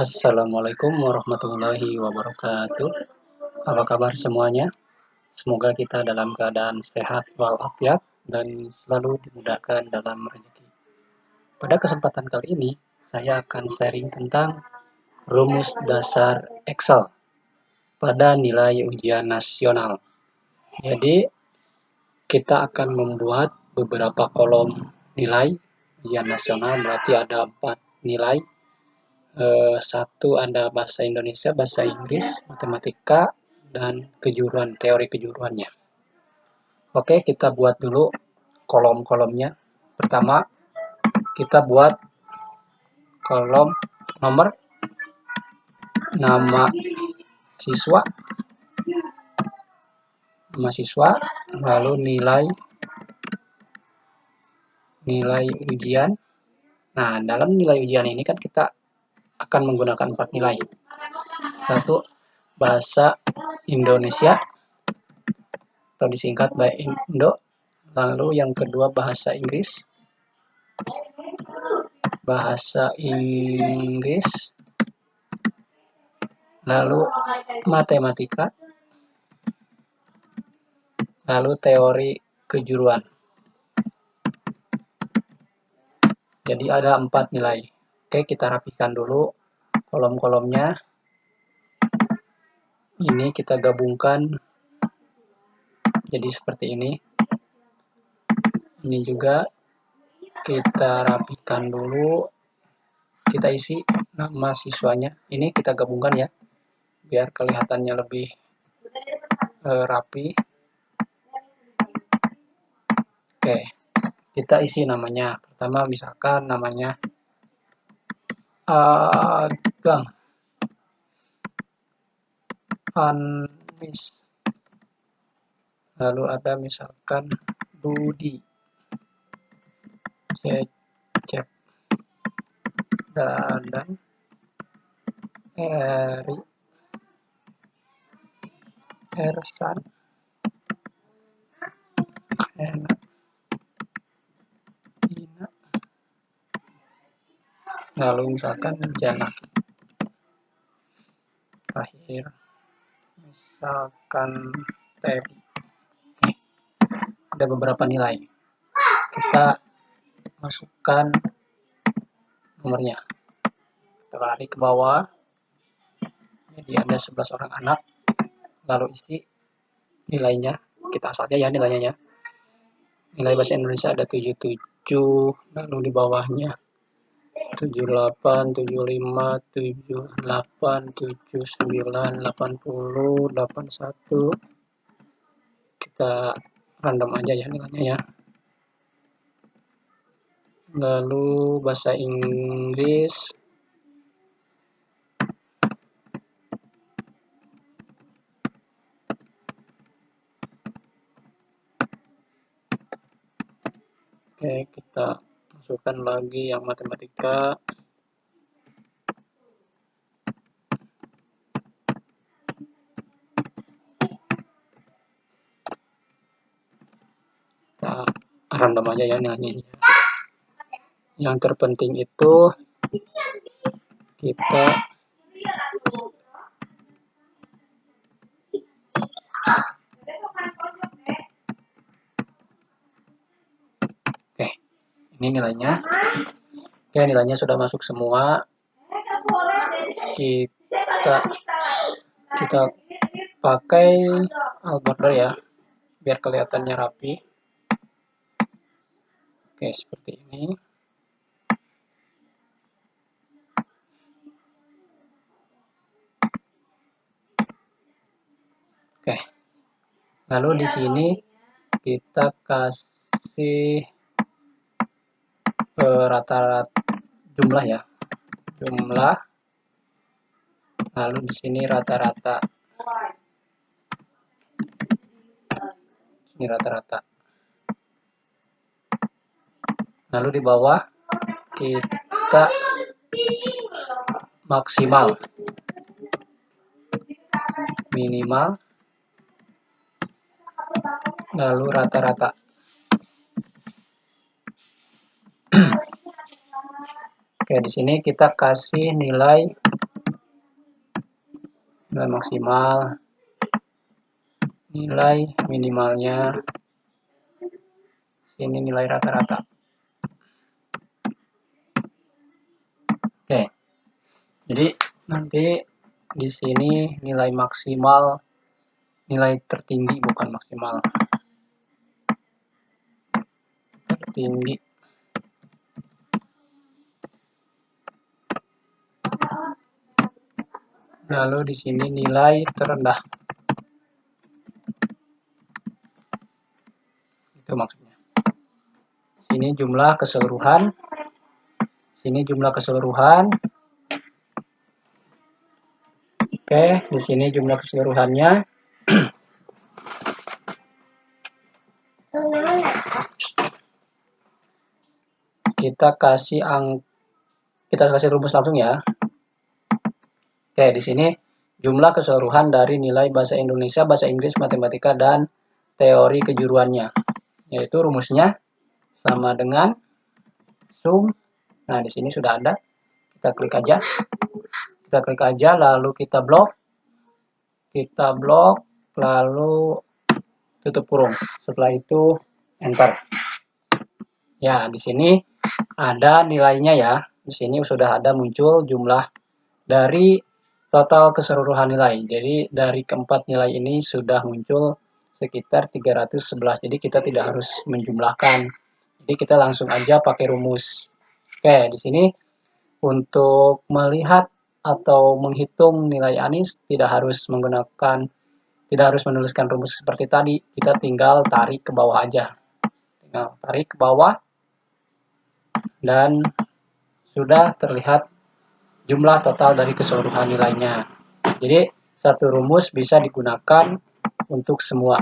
Assalamualaikum warahmatullahi wabarakatuh. Apa kabar semuanya? Semoga kita dalam keadaan sehat walafiat dan selalu dimudahkan dalam rezeki. Pada kesempatan kali ini, saya akan sharing tentang rumus dasar Excel pada nilai ujian nasional. Jadi, kita akan membuat beberapa kolom nilai ujian nasional, berarti ada 4 nilai. Satu ada bahasa Indonesia, bahasa Inggris, matematika, dan kejuruan, teori kejuruannya. Oke, kita buat dulu kolom-kolomnya. Pertama, kita buat kolom nomor nama siswa, lalu nilai ujian. Nah, dalam nilai ujian ini kan kita akan menggunakan 4 nilai. Satu, bahasa Indonesia atau disingkat Indo. Lalu yang kedua bahasa Inggris, lalu matematika, lalu teori kejuruan. Jadi ada 4 nilai. Oke, kita rapikan dulu kolom-kolomnya. Ini kita gabungkan jadi seperti ini. Ini juga kita rapikan dulu. Kita isi nama siswanya. Ini kita gabungkan ya, biar kelihatannya lebih rapi. Oke, kita isi namanya. Pertama misalkan namanya Agang, Anis. Lalu ada misalkan Budi, Cecep, Dadan, Eri, Ersan, Ena, Ina. Lalu misalkan Janak. Terakhir misalkan Teddy. Ada beberapa nilai. Kita masukkan nomornya. Kita lari ke bawah. Jadi ada 11 orang anak. Lalu isi nilainya. Kita saja ya nilainya ya. Nilai bahasa Indonesia ada 77. Lalu di bawahnya 78, 75, 78, 79, 80, 81. Kita random aja ya nilainya ya. Lalu bahasa Inggris oke, kita masukkan lagi yang matematika. Kita random aja ya nilainya. Yang terpenting itu kita oke, ini nilainya. Oke, nilainya sudah masuk semua. Kita pakai alt border ya, biar kelihatannya rapi. Oke, seperti ini. Oke. Lalu di sini kita kasih rata-rata jumlah ya. Jumlah. Lalu di sini rata-rata. Ini rata-rata. Lalu di bawah kita maksimal, minimal, lalu rata-rata. Oke, di sini kita kasih nilai nilai maksimal, nilai minimalnya, ini nilai rata-rata. Oke, jadi nanti di sini nilai maksimal, nilai tertinggi bukan maksimal, tertinggi. Lalu di sini nilai terendah. Itu maksudnya. Sini jumlah keseluruhan. Sini jumlah keseluruhan. Oke, di sini jumlah keseluruhannya. Kita kasih rumus langsung ya. Oke, di sini jumlah keseluruhan dari nilai bahasa Indonesia, bahasa Inggris, matematika, dan teori kejuruannya. Yaitu rumusnya sama dengan sum. Nah, di sini sudah ada. Kita klik aja. Kita klik aja, lalu kita blok. Kita blok, lalu tutup kurung. Setelah itu enter. Ya, di sini ada nilainya ya. Di sini sudah ada muncul jumlah dari total keseluruhan nilai. Jadi dari keempat nilai ini sudah muncul sekitar 311. Jadi kita tidak harus menjumlahkan. Jadi kita langsung aja pakai rumus. Oke, di sini untuk melihat atau menghitung nilai Anis tidak harus menuliskan rumus seperti tadi. Kita tinggal tarik ke bawah aja. Tinggal tarik ke bawah dan sudah terlihat jumlah total dari keseluruhan nilainya. Jadi satu rumus bisa digunakan untuk semua.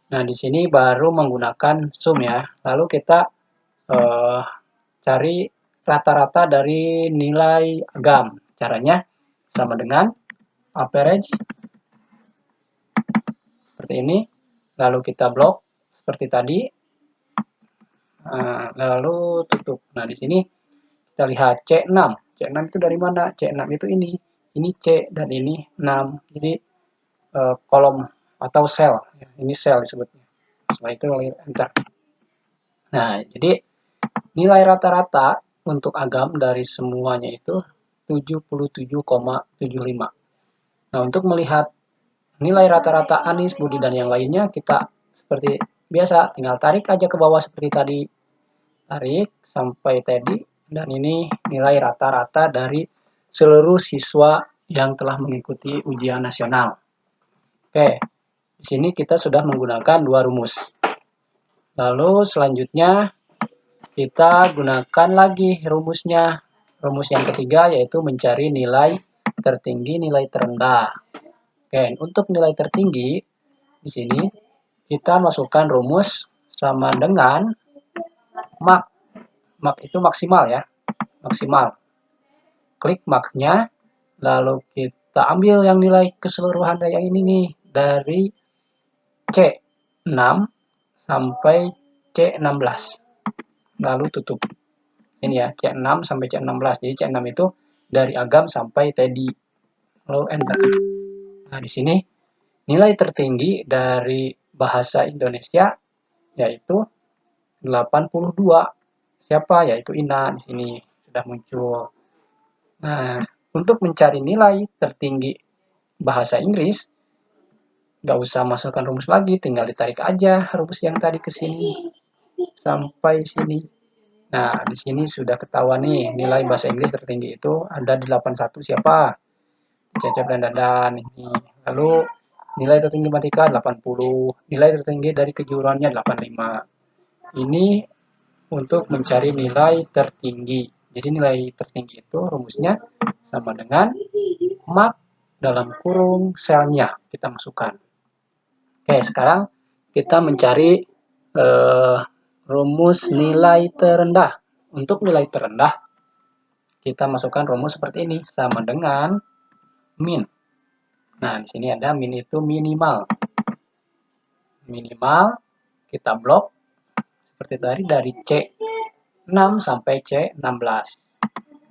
Nah, di sini baru menggunakan sum ya. Lalu kita cari rata-rata dari nilai agam. Caranya sama dengan average seperti ini. Lalu kita blok seperti tadi. Lalu tutup. Nah, di sini kita lihat C6. C6 itu dari mana? C6 itu ini. Ini C dan ini 6. Jadi kolom atau sel. Ini sel disebutnya. Setelah itu enter. Nah, jadi nilai rata-rata untuk agam dari semuanya itu 77,75. Nah, untuk melihat nilai rata-rata Anis, Budi, dan yang lainnya, kita seperti biasa, tinggal tarik aja ke bawah seperti tadi. Tarik sampai tadi, dan ini nilai rata-rata dari seluruh siswa yang telah mengikuti ujian nasional. Oke, di sini kita sudah menggunakan dua rumus. Lalu selanjutnya kita gunakan lagi rumusnya. Rumus yang ketiga yaitu mencari nilai tertinggi, nilai terendah. Oke, untuk nilai tertinggi di sini kita masukkan rumus sama dengan mak. Mak itu maksimal ya, maksimal. Klik maknya, lalu kita ambil yang nilai keseluruhan yang ini nih, dari C6 sampai C16. Lalu tutup. Ini ya, C6 sampai C16. Jadi C6 itu dari agam sampai tedi. Lalu enter. Nah, di sini nilai tertinggi dari bahasa Indonesia yaitu 82. Siapa? Yaitu Ina. Di sini sudah muncul. Nah, untuk mencari nilai tertinggi bahasa Inggris, nggak usah masukkan rumus lagi, tinggal ditarik aja rumus yang tadi ke sini sampai sini. Nah, di sini sudah ketahuan nih, nilai bahasa Inggris tertinggi itu ada di 81 siapa? Cecep dan Dadan ini. Lalu nilai tertinggi matematika 80, nilai tertinggi dari kejuruannya 85. Ini untuk mencari nilai tertinggi. Jadi nilai tertinggi itu rumusnya sama dengan mak dalam kurung selnya kita masukkan. Oke, sekarang kita mencari rumus nilai terendah. Untuk nilai terendah, kita masukkan rumus seperti ini, sama dengan min. Nah, di sini ada min itu minimal. Minimal, kita blok seperti dari C6 sampai C16.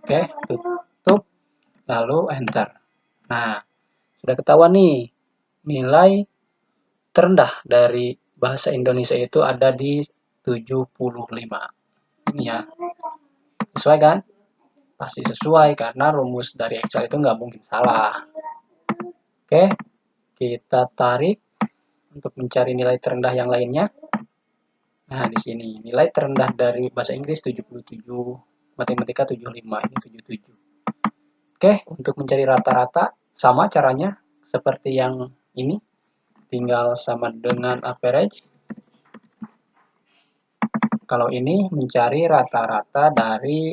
Oke, tutup, lalu enter. Nah, Sudah ketahuan nih, nilai terendah dari bahasa Indonesia itu ada di 75. Ini ya, sesuai kan? Pasti sesuai karena rumus dari Excel itu nggak mungkin salah. Oke, kita tarik untuk mencari nilai terendah yang lainnya. Nah, di sini nilai terendah dari bahasa Inggris 77, matematika 75, ini 77. Oke, untuk mencari rata-rata sama caranya seperti yang ini. Tinggal sama dengan average. Kalau ini mencari rata-rata dari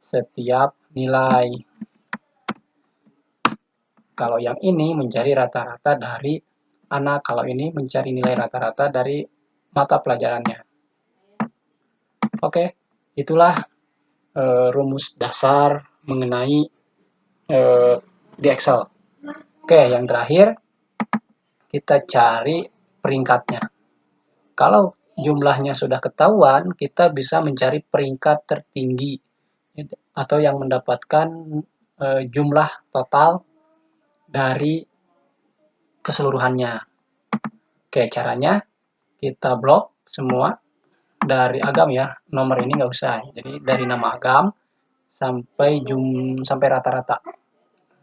setiap nilai. Kalau yang ini mencari rata-rata dari anak. Kalau ini mencari nilai rata-rata dari mata pelajarannya. Oke, itulah rumus dasar mengenai di Excel. Oke, yang terakhir kita cari peringkatnya. Kalau jumlahnya sudah ketahuan, kita bisa mencari peringkat tertinggi atau yang mendapatkan jumlah total dari keseluruhannya. Oke, caranya kita blok semua dari agam ya. Nomor ini nggak usah. Jadi dari nama agam sampai rata-rata.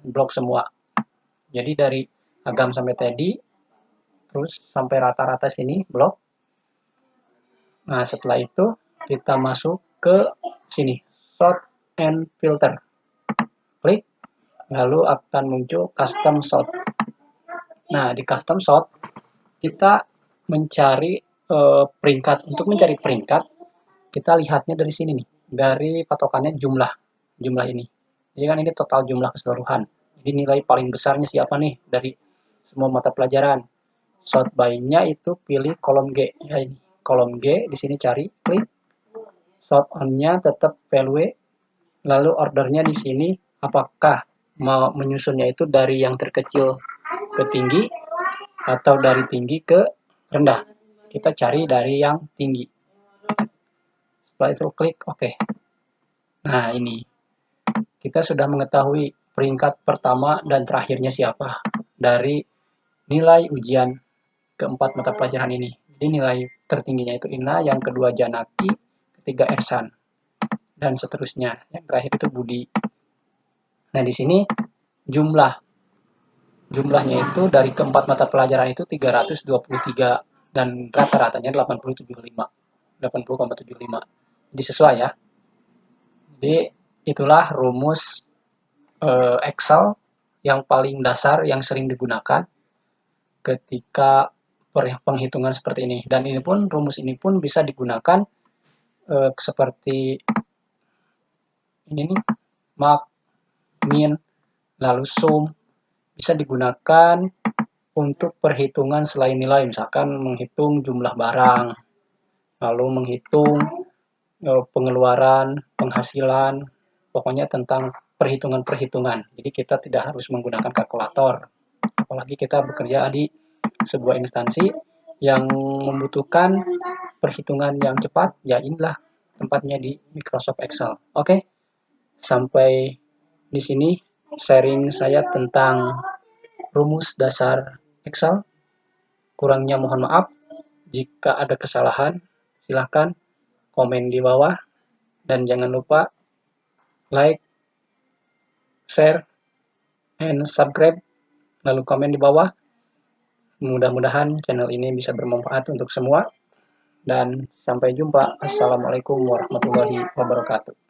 Blok semua. Jadi dari agam sampai tadi, terus sampai rata-rata sini blok. Nah, setelah itu kita masuk ke sini, sort and filter. Klik, lalu akan muncul custom sort. Nah, di custom sort kita mencari peringkat. Untuk mencari peringkat, kita lihatnya dari sini nih, dari patokannya jumlah ini. Jadi kan ini total jumlah keseluruhan. Jadi nilai paling besarnya siapa nih dari semua mata pelajaran. Sort by-nya itu pilih kolom G. Ya, ini kolom G, di sini cari, klik. Sort on-nya tetap value. Lalu ordernya di sini apakah mau menyusunnya itu dari yang terkecil ke tinggi atau dari tinggi ke rendah. Kita cari dari yang tinggi. Setelah itu klik OK. Nah, ini kita sudah mengetahui peringkat pertama dan terakhirnya siapa dari nilai ujian keempat mata pelajaran ini. Jadi nilai tertingginya itu Ina, yang kedua Janaki, ketiga Ersan, dan seterusnya. Yang terakhir itu Budi. Nah, di sini jumlahnya itu dari keempat mata pelajaran itu 323 dan rata-ratanya 80,75. Jadi sesuai ya. Jadi itulah rumus Excel yang paling dasar yang sering digunakan ketika penghitungan seperti ini. Dan ini pun rumus ini pun bisa digunakan seperti ini nih, mak, min, lalu sum, bisa digunakan untuk perhitungan selain nilai, misalkan menghitung jumlah barang, lalu menghitung pengeluaran, penghasilan, pokoknya tentang perhitungan-perhitungan. Jadi kita tidak harus menggunakan kalkulator, apalagi kita bekerja di sebuah instansi yang membutuhkan perhitungan yang cepat, ya inilah tempatnya di Microsoft Excel. Oke, sampai di sini sharing saya tentang rumus dasar Excel. Kurangnya mohon maaf. Jika ada kesalahan, silahkan komen di bawah. Dan jangan lupa like, share, and subscribe. Lalu komen di bawah. Mudah-mudahan channel ini bisa bermanfaat untuk semua. Dan sampai jumpa. Assalamualaikum warahmatullahi wabarakatuh.